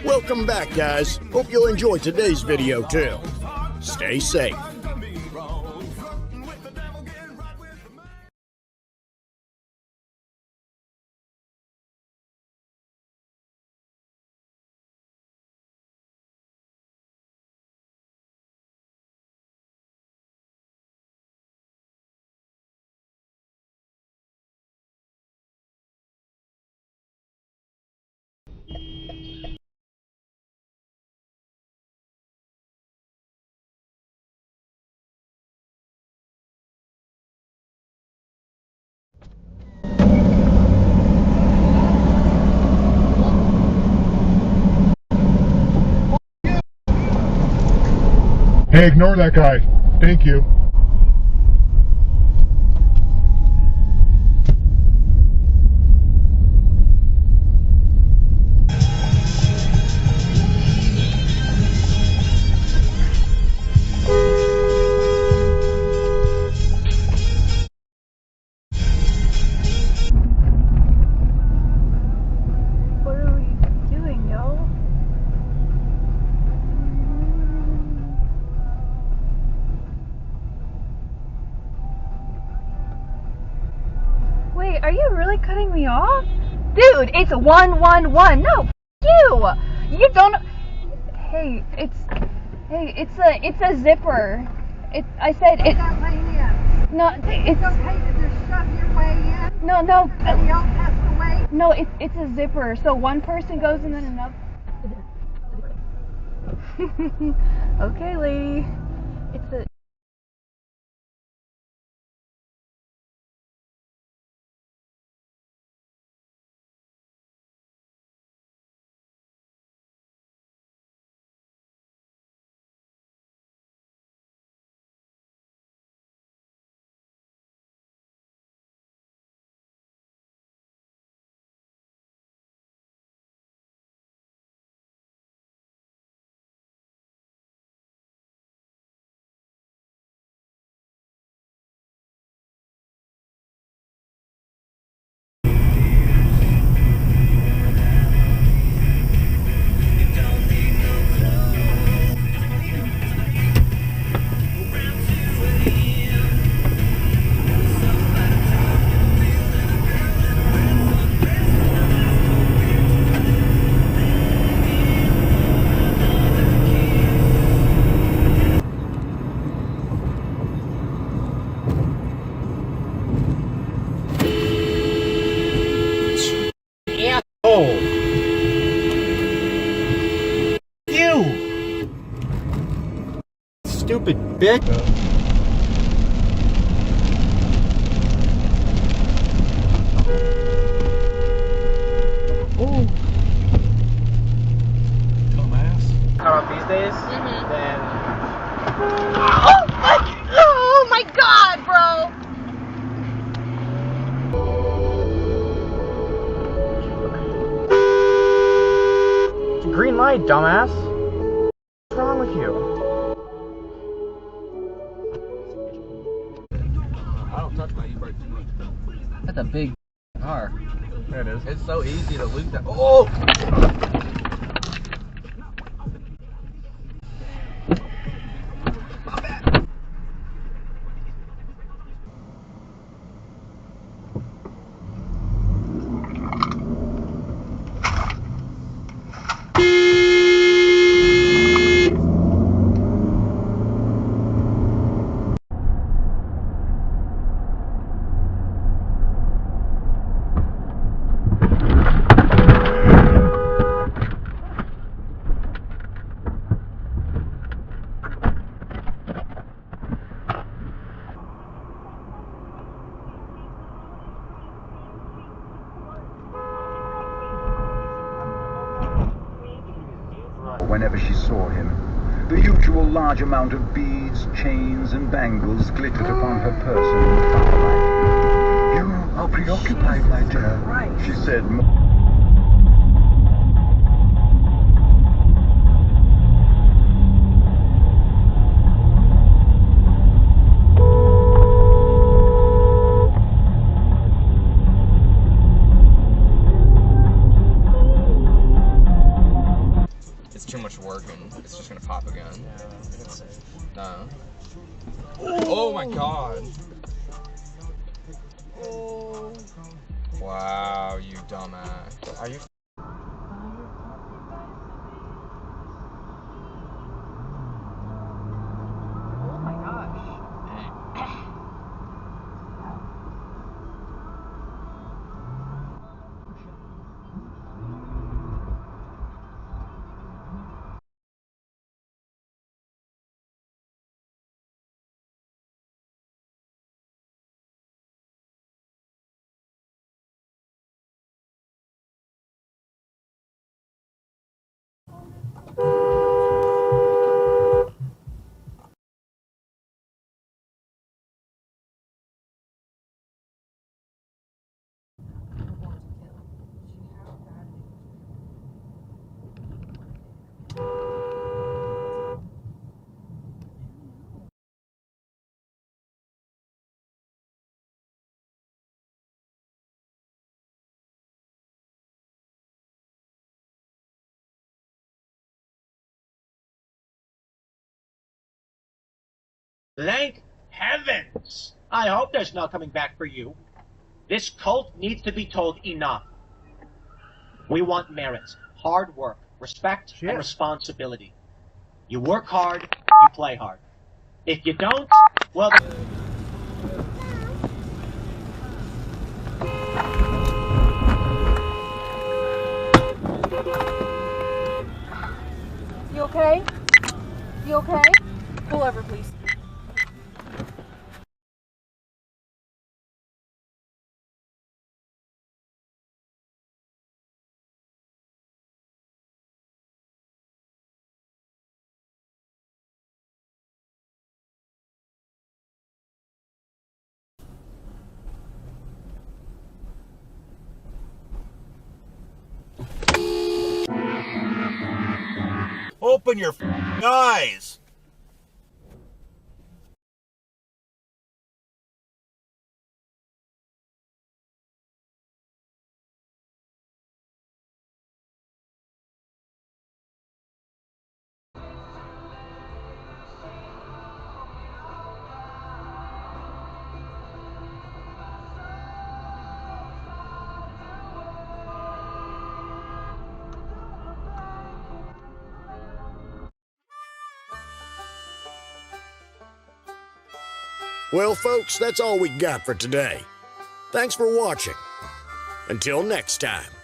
Welcome back, guys. Hope you'll enjoy today's video too. Stay safe. Hey, ignore that guy. Thank you. What are we doing, y'all? Wait, are you really cutting me off? Dude, it's 111. No, you. You don't. Hey, it's a zipper. I said it. That way in. No, It's okay to just shove your way in. no. Somebody else has to wait. No, it's a zipper. So one person goes and then another. Okay, lady. It's a. Oh! You! Stupid bitch! Oh! Dumbass. Cut off these days, then... Oh my God, bro! Green light, dumbass! What's wrong with you? I don't touch my e-brake too much. That's a big car. There it is. It's so easy to loop that. Oh! Whenever she saw him, the usual large amount of beads, chains, and bangles glittered upon her person in the firelight. "You are preoccupied, my dear," she said. too much work and it's just gonna pop again. Yeah, I think it's safe. No. Oh my god. Wow, you dumbass. Are you? Oh my gosh. Thank heavens! I hope there's no coming back for you. This cult needs to be told enough. We want merit, hard work, respect, and responsibility. You work hard, you play hard. If you don't, well... You okay? You okay? Pull over, please. Open your eyes! Well, folks, that's all we got for today. Thanks for watching. Until next time.